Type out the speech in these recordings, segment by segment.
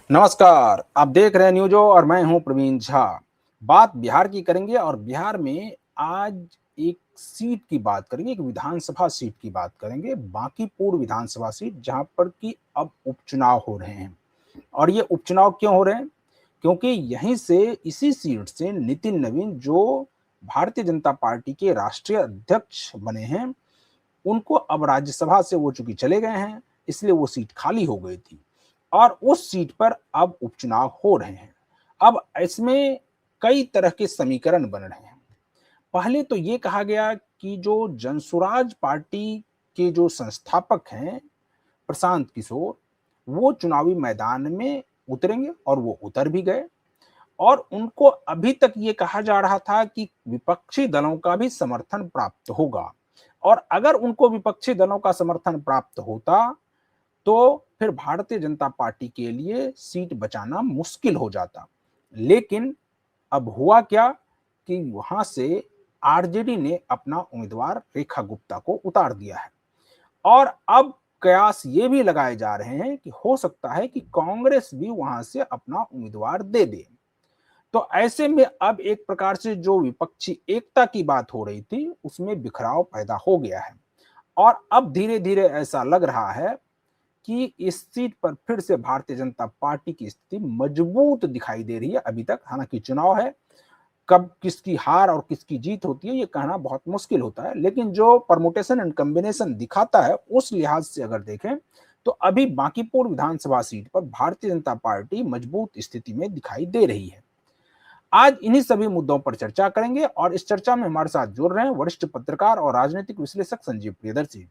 नमस्कार, आप देख रहे हैं न्यूज़ो और मैं हूं प्रवीण झा। बात बिहार की करेंगे और बिहार में आज एक सीट की बात करेंगे, एक विधानसभा सीट की बात करेंगे, बांकीपुर विधानसभा सीट जहां पर कि अब उपचुनाव हो रहे हैं। और ये उपचुनाव क्यों हो रहे हैं? क्योंकि यहीं से इसी सीट से नितिन नवीन जो भारतीय जनता पार्टी के राष्ट्रीय अध्यक्ष बने हैं, उनको अब राज्यसभा से वो चूंकि चले गए हैं, इसलिए वो सीट खाली हो गई थी और उस सीट पर अब उपचुनाव हो रहे हैं। अब इसमें कई तरह के समीकरण बन रहे हैं। पहले तो ये कहा गया कि जो जनसुराज पार्टी के जो संस्थापक हैं प्रशांत किशोर, वो चुनावी मैदान में उतरेंगे और वो उतर भी गए। और उनको अभी तक ये कहा जा रहा था कि विपक्षी दलों का भी समर्थन प्राप्त होगा और अगर उनको विपक्षी दलों का समर्थन प्राप्त होता तो फिर भारतीय जनता पार्टी के लिए सीट बचाना मुश्किल हो जाता। लेकिन अब हुआ क्या कि वहां से आरजेडी ने अपना उम्मीदवार रेखा गुप्ता को उतार दिया है और अब कयास ये भी लगाए जा रहे हैं कि हो सकता है कि कांग्रेस भी वहां से अपना उम्मीदवार दे दे। तो ऐसे में अब एक प्रकार से जो विपक्षी एकता की बात हो रही थी उसमें बिखराव पैदा हो गया है और अब धीरे धीरे ऐसा लग रहा है कि इस सीट पर फिर से भारतीय जनता पार्टी की स्थिति मजबूत दिखाई दे रही है। अभी तक हालांकि चुनाव है, कब किसकी हार और किसकी जीत होती है ये कहना बहुत मुश्किल होता है, लेकिन जो परमुटेशन एंड कॉम्बिनेशन दिखाता है उस लिहाज से अगर देखें तो अभी बांकीपुर विधानसभा सीट पर भारतीय जनता पार्टी मजबूत स्थिति में दिखाई दे रही है। आज इन्हीं सभी मुद्दों पर चर्चा करेंगे और इस चर्चा में हमारे साथ जुड़ रहे हैं वरिष्ठ पत्रकार और राजनीतिक विश्लेषक संजीव प्रियदर्शी।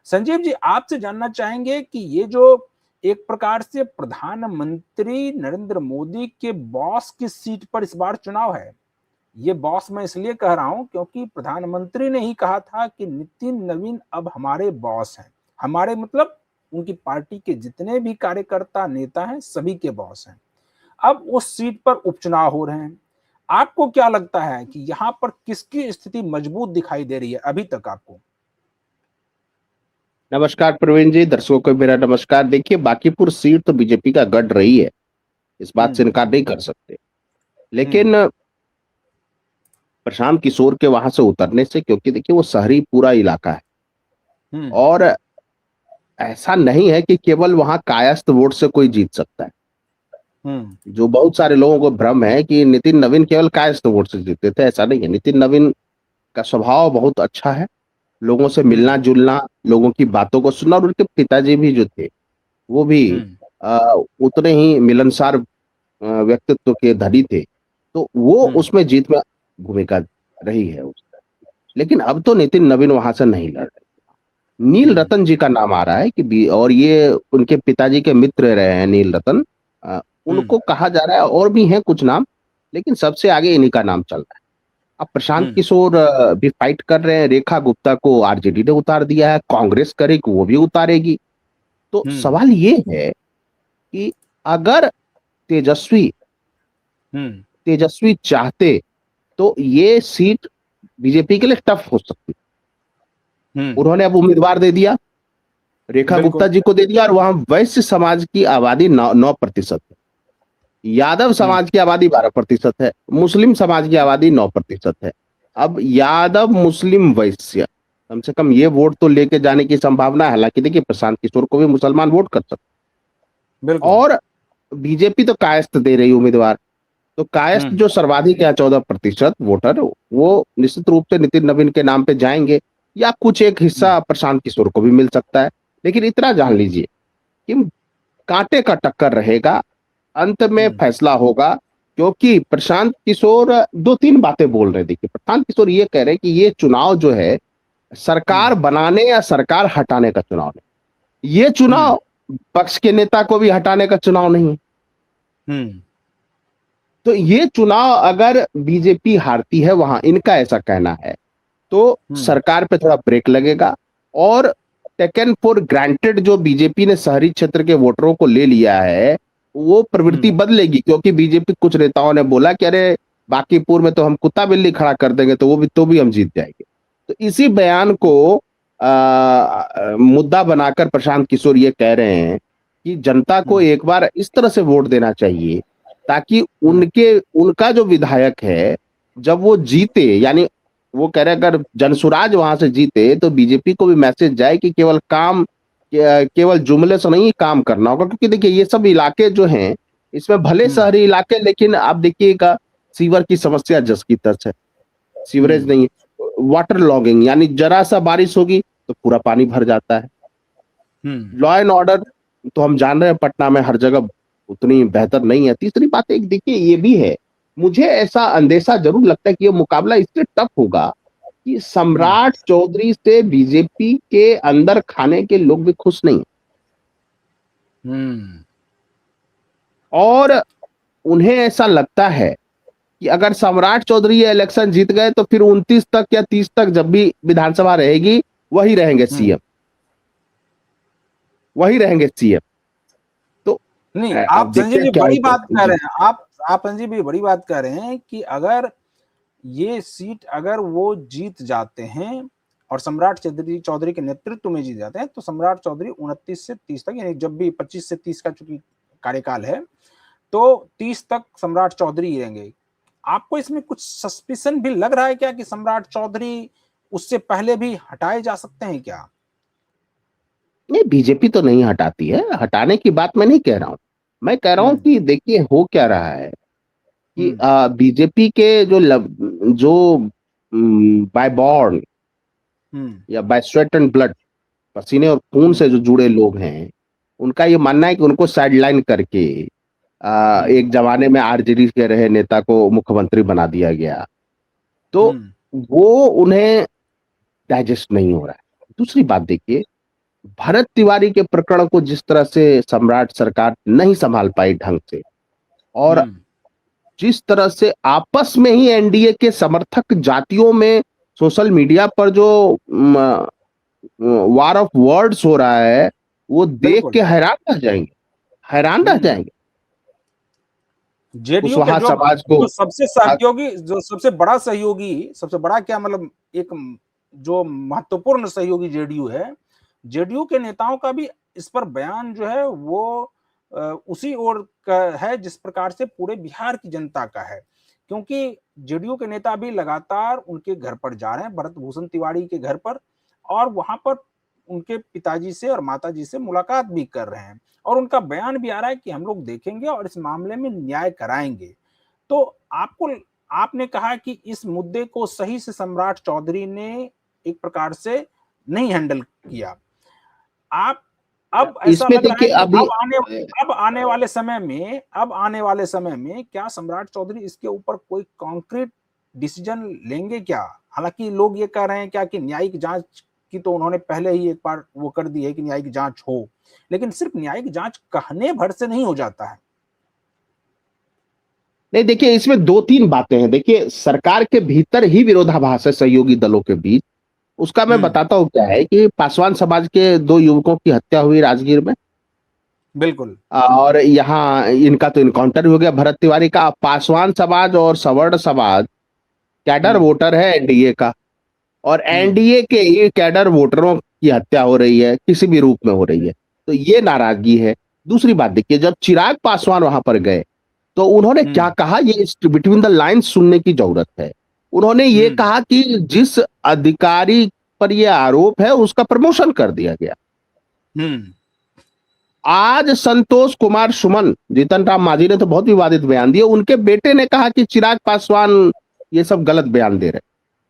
संजीव जी, आपसे जानना चाहेंगे कि ये जो एक प्रकार से प्रधानमंत्री नरेंद्र मोदी के बॉस की सीट पर इस बार चुनाव है, ये बॉस मैं इसलिए कह रहा हूं क्योंकि प्रधानमंत्री ने ही कहा था कि नितिन नवीन अब हमारे बॉस हैं। हमारे मतलब उनकी पार्टी के जितने भी कार्यकर्ता नेता हैं सभी के बॉस हैं। अब उस सीट पर उपचुनाव हो रहे हैं। आपको क्या लगता है कि यहां पर किसकी स्थिति मजबूत दिखाई दे रही है अभी तक आपको? नमस्कार प्रवीण जी, दर्शकों को मेरा नमस्कार। देखिए, बांकीपुर सीट तो बीजेपी का गढ़ रही है, इस बात से हम्म। इनकार नहीं कर सकते। हम्म। लेकिन प्रशांत किशोर के वहां से उतरने से, क्योंकि देखिए वो शहरी पूरा इलाका है हम्म। और ऐसा नहीं है कि केवल वहां कायस्थ वोट से कोई जीत सकता है। हम्म। जो बहुत सारे लोगों को भ्रम है कि नितिन नवीन केवल कायस्थ वोट से जीतते थे, ऐसा नहीं है। नितिन नवीन का स्वभाव बहुत अच्छा है, लोगों से मिलना हम्म। जुलना, लोगों की बातों को सुनना, और उनके पिताजी भी जो थे वो भी हम्म। उतने ही मिलनसार व्यक्तित्व के धनी थे। तो वो हम्म। उसमें जीत में भूमिका रही है उसका। लेकिन अब तो नितिन नवीन वहां से नहीं लड़ रहे। नील हम्म। रतन जी का नाम आ रहा है और ये उनके पिताजी के मित्र रहे हैं नील रतन। हम्म। उनको कहा जा रहा है, और भी हैं कुछ नाम, लेकिन सबसे आगे इन्हीं का नाम चल रहा है। अब प्रशांत हम्म। किशोर भी फाइट कर रहे हैं। रेखा गुप्ता को आरजेडी ने उतार दिया है, कांग्रेस करेगी वो भी उतारेगी। तो हम्म। सवाल ये है कि अगर तेजस्वी हम्म। तेजस्वी चाहते तो ये सीट बीजेपी के लिए टफ हो सकती। हम्म। उन्होंने अब उम्मीदवार दे दिया, रेखा गुप्ता बिल्कुल। जी को दे दिया, और वहां वैश्य समाज की आबादी 9% है, यादव हम्म। समाज की आबादी 12% है, मुस्लिम समाज की आबादी 9% है। अब यादव मुस्लिम वैश्य कम से कम ये वोट तो लेके जाने की संभावना है। हालांकि देखिए, प्रशांत किशोर को भी मुसलमान वोट कर सकते। बिल्कुल। और बीजेपी तो कायस्थ दे रही उम्मीदवार, तो कायस्थ हम्म। जो सर्वाधिक है 14% वोटर, वो निश्चित रूप से नितिन नवीन के नाम पे जाएंगे, या कुछ एक हम्म। हिस्सा प्रशांत किशोर को भी मिल सकता है। लेकिन इतना जान हम्म। लीजिए कि कांटे का टक्कर रहेगा, अंत में हम्म। फैसला होगा। क्योंकि प्रशांत किशोर दो तीन बातें बोल रहे। देखिए, प्रशांत किशोर ये कह रहे हैं कि ये चुनाव जो है सरकार हम्म। बनाने या सरकार हटाने का चुनाव नहीं, ये हम्म। चुनाव पक्ष के नेता को भी हटाने का चुनाव नहीं है। हम्म। तो ये चुनाव अगर बीजेपी हारती है वहां, इनका ऐसा कहना है, तो हम्म। सरकार पे थोड़ा ब्रेक लगेगा। और टेकन फॉर ग्रांटेड जो बीजेपी ने शहरी क्षेत्र के वोटरों को ले लिया है, वो प्रवृत्ति हम्म। बदलेगी। क्योंकि बीजेपी कुछ नेताओं ने बोला कि अरे बांकीपुर में तो हम कुत्ता बिल्ली खड़ा कर देंगे, तो भी हम जीत जाएंगे। तो इसी बयान को मुद्दा बनाकर प्रशांत किशोर ये कह रहे हैं कि जनता को एक बार इस तरह से वोट देना चाहिए ताकि उनका जो विधायक है जब वो जीते, यानी वो कह रहे अगर जनसुराज वहां से जीते तो बीजेपी को भी मैसेज जाए कि केवल जुमले से नहीं काम करना होगा, क्योंकि देखिए ये सब इलाके जो हैं इसमें भले शहरी इलाके, लेकिन आप देखिएगा सीवर की समस्या जस की तस है, सीवरेज नहीं है, वाटर लॉगिंग, यानी जरा सा बारिश होगी तो पूरा पानी भर जाता है। लॉ एंड ऑर्डर तो हम जान रहे हैं पटना में हर जगह उतनी बेहतर नहीं है। तीसरी बात एक देखिए ये भी है, मुझे ऐसा अंदेशा जरूर लगता है कि ये मुकाबला इससे टफ होगा कि सम्राट चौधरी से बीजेपी के अंदर खाने के लोग भी खुश नहीं, और उन्हें ऐसा लगता है कि अगर सम्राट चौधरी ये इलेक्शन जीत गए तो फिर 29 तक या 30 तक जब भी विधानसभा रहेगी वही रहेंगे सीएम, वही रहेंगे सीएम। तो नहीं, आप संजय जी बड़ी बात कह रहे हैं, आप संजय जी बड़ी बात कह रहे हैं कि अगर ये सीट अगर वो जीत जाते हैं और सम्राट चौधरी के नेतृत्व में जीत जाते हैं तो सम्राट चौधरी 29 से 30 तक, यानी जब भी 25 से 30 का चूंकि कार्यकाल है तो 30 तक सम्राट चौधरी ही रहेंगे। आपको इसमें कुछ सस्पिशन भी लग रहा है क्या कि सम्राट चौधरी उससे पहले भी हटाए जा सकते हैं क्या? नहीं, बीजेपी तो नहीं हटाती है, हटाने की बात मैं नहीं कह रहा हूं, मैं कह रहा हूं कि देखिए हो क्या रहा है कि बीजेपी के जो बाय बॉर्न या बाय स्वेट एंड ब्लड, पसीने और खून से जो जुड़े लोग हैं, उनका ये मानना है कि उनको साइडलाइन करके एक जमाने में आरजेडी के रहे नेता को मुख्यमंत्री बना दिया गया, तो वो उन्हें डाइजेस्ट नहीं हो रहा है। दूसरी बात देखिए, भरत तिवारी के प्रकरण को जिस तरह से सम्राट सरकार नहीं संभाल पाई ढंग से, और जिस तरह से आपस में ही एनडीए के समर्थक जातियों में सोशल मीडिया पर जो वार ऑफ वर्ड्स हो रहा है, वो देख के हैरान रह जाएंगे, हैरान रह जाएंगे। जेडीयू के जो सबसे सहयोगी, जो सबसे बड़ा क्या मतलब एक जो महत्वपूर्ण सहयोगी जेडीयू है, जेडीयू के नेताओं का भी इस पर बयान जो है वो उसी ओर का है जिस प्रकार से पूरे बिहार की जनता का है, क्योंकि जेडीयू के नेता भी लगातार उनके घर पर जा रहे हैं, भरत भूषण तिवारी के घर पर, और वहां पर उनके पिताजी से और माताजी से मुलाकात भी कर रहे हैं, और उनका बयान भी आ रहा है कि हम लोग देखेंगे और इस मामले में न्याय कराएंगे। तो आपने कहा कि इस मुद्दे को सही से सम्राट चौधरी ने एक प्रकार से नहीं हैंडल किया। आप अब ऐसा लग रहा है कि अब आने वाले समय में क्या सम्राट चौधरी इसके ऊपर कोई कॉन्क्रीट डिसीजन लेंगे क्या? हालांकि लोग ये कह रहे हैं क्या कि न्यायिक जांच की तो उन्होंने पहले ही एक बार वो कर दी है कि न्यायिक जांच हो, लेकिन सिर्फ न्यायिक जांच कहने भर से नहीं हो जाता है। नहीं, देखिए इसमें दो तीन बातें हैं। देखिए सरकार के भीतर ही विरोधाभास है सहयोगी दलों के बीच, उसका मैं बताता हूं क्या है कि पासवान समाज के 2 युवकों की हत्या हुई राजगीर में, बिल्कुल, और यहाँ इनका तो इनकाउंटर हो गया भरत तिवारी का। पासवान समाज और सवर्ण समाज कैडर वोटर है एनडीए का, और एनडीए के ये कैडर वोटरों की हत्या हो रही है, किसी भी रूप में हो रही है, तो ये नाराजगी है। दूसरी बात देखिए, जब चिराग पासवान वहां पर गए तो उन्होंने क्या कहा, ये बिटवीन द लाइन्स सुनने की जरूरत है। उन्होंने ये कहा कि जिस अधिकारी पर यह आरोप है उसका प्रमोशन कर दिया गया। आज संतोष कुमार सुमन, जीतन राम मांझी ने तो बहुत विवादित बयान दिया, उनके बेटे ने कहा कि चिराग पासवान ये सब गलत बयान दे रहे।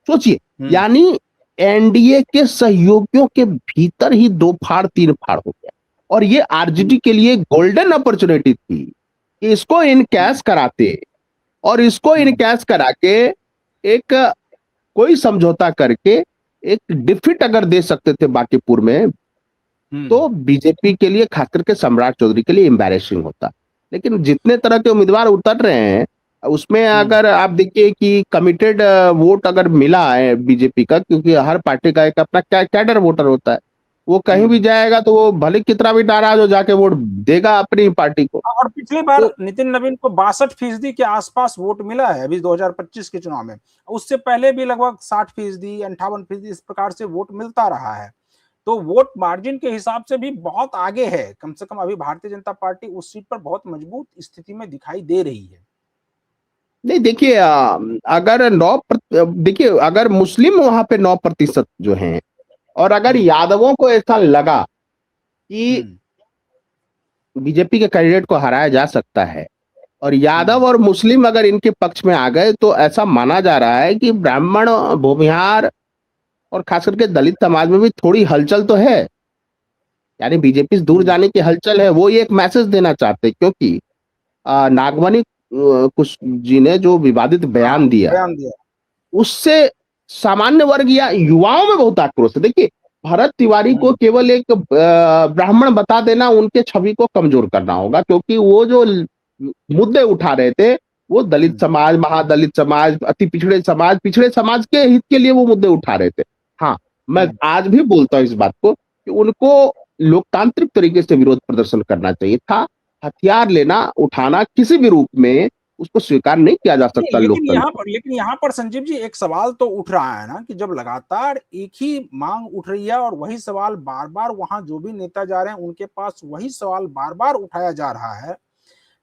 सोचिए, यानी एनडीए के सहयोगियों के भीतर ही 2 फाड़ 3 फाड़ हो गया, और ये आरजेडी के लिए गोल्डन अपॉर्चुनिटी थी कि इसको इनकैश कराते, और इसको इनकैश करा के एक कोई समझौता करके एक डिफिट अगर दे सकते थे बांकीपुर में, तो बीजेपी के लिए, खास करके सम्राट चौधरी के लिए एम्बैरेसिंग होता। लेकिन जितने तरह के उम्मीदवार उतर रहे हैं उसमें अगर आप देखिए कि कमिटेड वोट अगर मिला है बीजेपी का, क्योंकि हर पार्टी का एक अपना कैडर वोटर होता है, वो कहीं भी जाएगा तो वो भले कितना भी नाराज हो जाके वोट देगा अपनी पार्टी को। और पिछली बार नितिन नवीन को 62% के आसपास वोट मिला है अभी 2025 के चुनाव में, उससे पहले भी लगभग 60%, 58% इस प्रकार से वोट मिलता रहा है। तो वोट मार्जिन के हिसाब से भी बहुत आगे है। कम से कम अभी भारतीय जनता पार्टी उस सीट पर बहुत मजबूत स्थिति में दिखाई दे रही है। नहीं देखिए, अगर देखिए, अगर मुस्लिम वहां पे 9% जो हैं, और अगर हम्म। यादवों को ऐसा लगा कि हम्म। बीजेपी के कैंडिडेट को हराया जा सकता है, और यादव हम्म। और मुस्लिम अगर इनके पक्ष में आ गए, तो ऐसा माना जा रहा है कि ब्राह्मण, भूमिहार और खास करके दलित समाज में भी थोड़ी हलचल तो है। यानी बीजेपी से दूर हम्म। जाने की हलचल है, वो ये एक मैसेज देना चाहते हैं, क्योंकि नागवानी कुछ जी ने जो विवादित हाँ, बयान दिया, बयान दिया। उससे सामान्य वर्ग या युवाओं में बहुत आक्रोश है। देखिए, भरत तिवारी को हम्म। केवल एक ब्राह्मण बता देना उनके छवि को कमजोर करना होगा, क्योंकि वो जो मुद्दे उठा रहे थे, वो दलित हम्म। समाज, महादलित समाज, अति पिछड़े समाज के हित के लिए वो मुद्दे उठा रहे थे। हाँ, मैं हम्म। आज भी बोलता हूँ इस बात को कि उनको लोकतांत्रिक तरीके से विरोध प्रदर्शन करना चाहिए था। हथियार लेना, उठाना किसी भी रूप में उसको स्वीकार नहीं किया जा नहीं, सकता लोकतंत्र। लेकिन यहाँ पर संजीव जी एक सवाल तो उठ रहा है ना कि जब लगातार एक ही मांग उठ रही है और वही सवाल बार बार वहां जो भी नेता जा रहे हैं उनके पास वही सवाल बार बार उठाया जा रहा है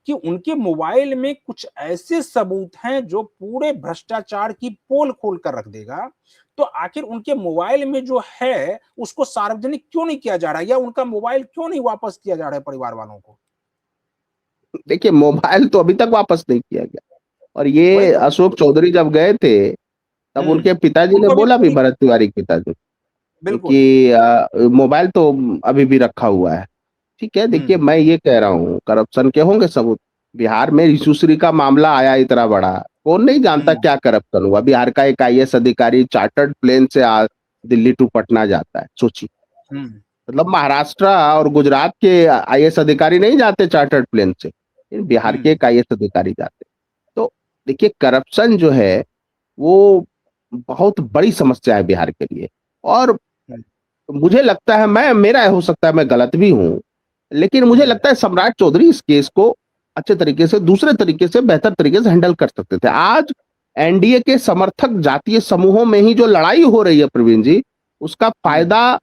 कि उनके मोबाइल में कुछ ऐसे सबूत हैं जो पूरे भ्रष्टाचार की पोल खोल कर रख देगा। तो आखिर उनके मोबाइल में जो है उसको सार्वजनिक क्यों नहीं किया जा रहा है, या उनका मोबाइल क्यों नहीं वापस किया जा रहा है परिवार वालों को? देखिए, मोबाइल तो अभी तक वापस नहीं किया गया, और वही ये तो। अशोक चौधरी जब गए थे, तब उनके पिताजी ने उनको भी बोला भी, पूरी। भरत तिवारी के पिताजी, बिल्कुल। कि मोबाइल तो अभी भी रखा हुआ है। ठीक है, देखिए, हम्म। मैं ये कह रहा हूँ, करप्शन के होंगे सबूत। बिहार में यशस्वी का मामला आया इतना बड़ा, कौन नहीं जानता हम्म। क्या करप्शन हुआ। बिहार का एक आईएएस अधिकारी चार्टर्ड प्लेन से दिल्ली टू पटना जाता है, सोचिए। हम्म। मतलब महाराष्ट्र और गुजरात के आईएएस अधिकारी नहीं जाते चार्टर्ड प्लेन से, लेकिन बिहार के हम्म। एक आईएएस अधिकारी जाते। तो देखिए, करप्शन जो है वो बहुत बड़ी समस्या है बिहार के लिए। और हम्म। मुझे लगता है, मैं मेरा हो सकता है मैं गलत भी हूं, लेकिन मुझे हम्म। लगता है सम्राट चौधरी इस केस को अच्छे तरीके से, दूसरे तरीके से, बेहतर तरीके से हैंडल कर सकते थे। आज एनडीए के समर्थक जातीय समूहों में ही जो लड़ाई हो रही है प्रवीण जी, उसका हम्म। फायदा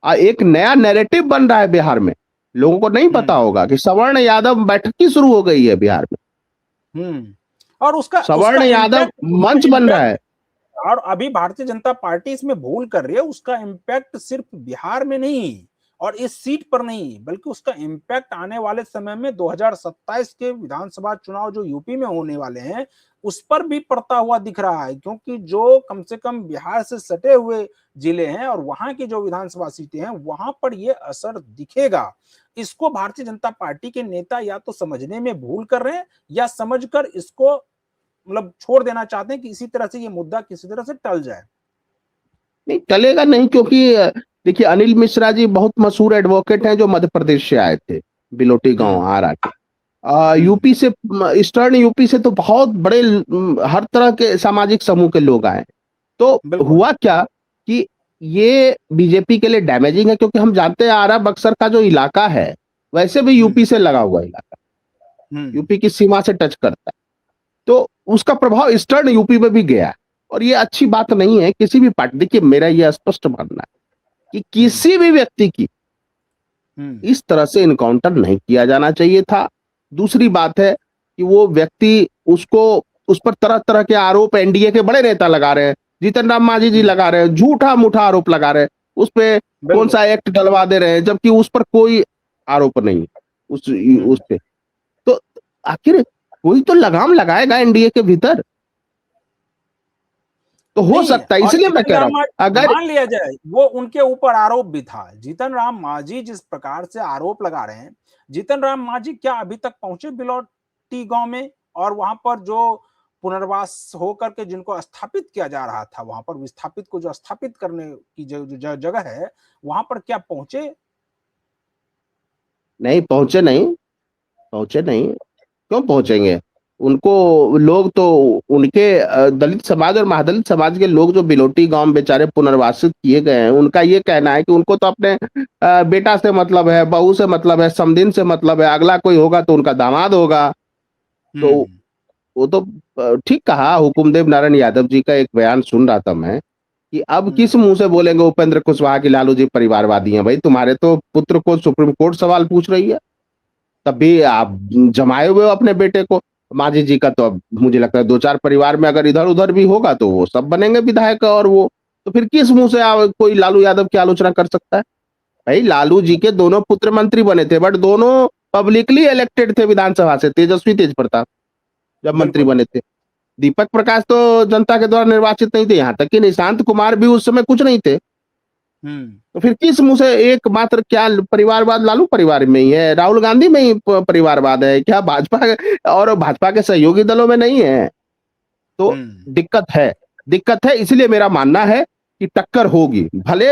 एक नया नैरेटिव बन रहा है बिहार में। लोगों को नहीं पता हम्म। होगा कि सवर्ण यादव बैठक की शुरू हो गई है बिहार में। हम्म। और उसका उसका सवर्ण यादव मंच बन रहा इम्पैक्ट। है। और अभी भारतीय जनता पार्टी इसमें भूल कर रही है, उसका इम्पैक्ट सिर्फ बिहार में नहीं और इस सीट पर नहीं, बल्कि उसका इम्पैक्ट आने वाले समय में 2027 के विधानसभा चुनाव जो यूपी में होने वाले हैं उस पर भी पड़ता हुआ दिख रहा है, क्योंकि जो कम से कम बिहार से सटे हुए जिले हैं और वहां की जो विधानसभा सीटें हैं वहां पर यह असर दिखेगा। इसको भारतीय जनता पार्टी के नेता या तो समझने में भूल कर रहे हैं या समझकर इसको मतलब छोड़ देना चाहते हैं कि इसी तरह से ये मुद्दा किसी तरह से टल जाए। नहीं टलेगा नहीं, क्योंकि देखिए, अनिल मिश्रा जी बहुत मशहूर एडवोकेट हैं जो मध्य प्रदेश से आए थे, बिलोटी गांव हम्म। आरा के। हम्म। यूपी से, ईस्टर्न यूपी से तो बहुत बड़े हर तरह के सामाजिक समूह के लोग आए। तो बिल्कुल। हुआ क्या कि ये बीजेपी के लिए डैमेजिंग है, क्योंकि हम जानते हैं आरा बक्सर का जो इलाका है, वैसे भी यूपी हम्म। से लगा हुआ इलाका, हम्म। यूपी की सीमा से टच करता है। तो उसका प्रभाव ईस्टर्न यूपी में भी गया है, और ये अच्छी बात नहीं है किसी भी पार्टी। देखिए, मेरा यह स्पष्ट मानना है कि हम्म। किसी भी व्यक्ति की हम्म। इस तरह से इनकाउंटर नहीं किया जाना चाहिए था। दूसरी बात है कि वो व्यक्ति, उसको, उस पर तरह तरह के आरोप एनडीए के बड़े नेता लगा रहे हैं, जीतन राम मांझी जी हम्म। लगा रहे हैं, झूठा मूठा आरोप लगा रहे हैं, उस पे कौन बिल्कुल। सा एक्ट डलवा दे रहे हैं, जबकि उस पर कोई आरोप नहीं है, उस हम्म। पे। तो आखिर कोई तो लगाम लगाएगा एनडीए के भीतर, तो हो नहीं, सकता है, और इसलिए मैं जीतन कह रहा राम हूं मांझी अगर। मान लिया जाए वो उनके ऊपर आरोप भी था, जीतन राम मांझी जिस प्रकार से आरोप लगा रहे हैं, जीतन राम मांझी क्या अभी तक पहुंचे बिलोटी गांव में? और वहां पर जो पुनर्वास होकर के जिनको स्थापित किया जा रहा था, वहां पर विस्थापित को जो स्थापित करने की जो जगह है वहां पर क्या पहुंचे? नहीं पहुंचे, नहीं पहुंचे, नहीं क्यों पहुंचेंगे? उनको लोग तो, उनके दलित समाज और महादलित समाज के लोग जो बिलोटी गांव में बेचारे पुनर्वासित किए गए हैं, उनका ये कहना है कि उनको तो अपने बेटा से मतलब है, बहू से मतलब है, समधिन से मतलब है, अगला कोई होगा तो उनका दामाद होगा। तो हम्म। वो तो ठीक कहा। हुकुमदेव नारायण यादव जी का एक बयान सुन रहा था मैं, कि अब किस मुंह से बोलेंगे उपेंद्र कुशवाहा की लालू जी परिवारवादी हैं? भाई तुम्हारे तो पुत्र को सुप्रीम कोर्ट सवाल पूछ रही है, तब भी आप जमाए हुए हो अपने बेटे को। मांझी जी का तो अब मुझे लगता है 2-4 परिवार में अगर इधर-उधर भी होगा तो वो सब बनेंगे विधायक, और वो तो फिर किस मुंह से कोई लालू यादव की आलोचना कर सकता है? भाई लालू जी के दोनों पुत्र मंत्री बने थे, बट दोनों पब्लिकली इलेक्टेड थे विधानसभा से, तेजस्वी तेज प्रताप जब मंत्री बिल्कुल। बने थे। दीपक प्रकाश तो जनता के द्वारा निर्वाचित नहीं थे, यहाँ तक कि निशांत कुमार भी उस समय कुछ नहीं थे। तो फिर किस मुंह से एकमात्र क्या परिवारवाद लालू परिवार में ही है? राहुल गांधी में ही परिवारवाद है क्या? भाजपा और भाजपा के सहयोगी दलों में नहीं है? तो दिक्कत है, इसलिए मेरा मानना है कि टक्कर होगी। भले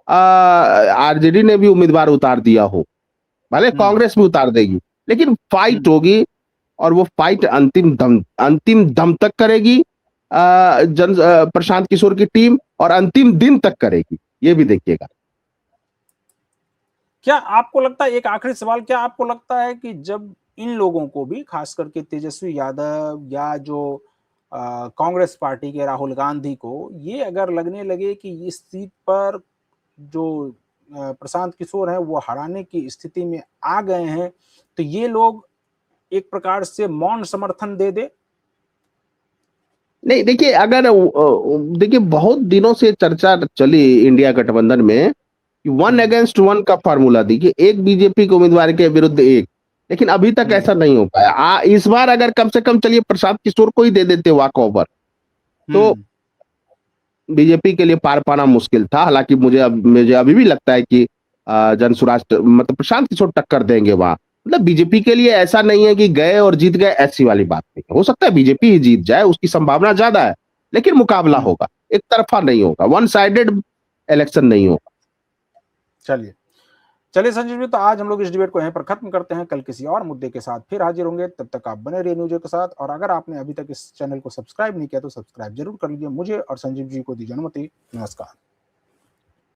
आरजेडी ने भी उम्मीदवार उतार दिया हो, भले कांग्रेस भी उतार देगी, लेकिन फाइट होगी, और वो फाइट अंतिम दम तक करेगी प्रशांत किशोर की टीम, और अंतिम दिन तक करेगी, ये भी देखिएगा। क्या आपको लगता है, एक आखिरी सवाल, क्या आपको लगता है कि जब इन लोगों को भी, खास करके तेजस्वी यादव या जो कांग्रेस पार्टी के राहुल गांधी को, ये अगर लगने लगे कि इस सीट पर जो प्रशांत किशोर हैं वो हराने की स्थिति में आ गए हैं, तो ये लोग एक प्रकार से मौन समर्थन दे दे? नहीं देखिए, अगर देखिए बहुत दिनों से चर्चा चली इंडिया गठबंधन में कि 1 अगेंस्ट 1 का फार्मूला, देखिए एक बीजेपी के उम्मीदवार के विरुद्ध एक, लेकिन अभी तक ऐसा नहीं हो पाया। इस बार अगर कम से कम चलिए प्रशांत किशोर को ही दे देते वॉक ओवर, तो बीजेपी के लिए पार पाना मुश्किल था। हालांकि मुझे अभी भी लगता है कि जन स्वराज मतलब प्रशांत किशोर टक्कर देंगे वहां। मतलब बीजेपी के लिए ऐसा नहीं है कि गए और जीत गए, ऐसी वाली बात नहीं है। हो सकता है बीजेपी ही जीत जाए, उसकी संभावना ज्यादा है, लेकिन मुकाबला होगा, एक तरफा नहीं होगा, वन साइडेड इलेक्शन नहीं होगा। चलिए चलिए संजीव जी, तो आज हम लोग इस डिबेट को यहीं पर खत्म करते हैं। कल किसी और मुद्दे के साथ फिर हाजिर होंगे, तब तक आप बने रहिए न्यूज़ के साथ। और अगर आपने अभी तक इस चैनल को सब्सक्राइब नहीं किया तो सब्सक्राइब जरूर कर लीजिए। मुझे और संजीव जी को दीजिए अनुमति। नमस्कार।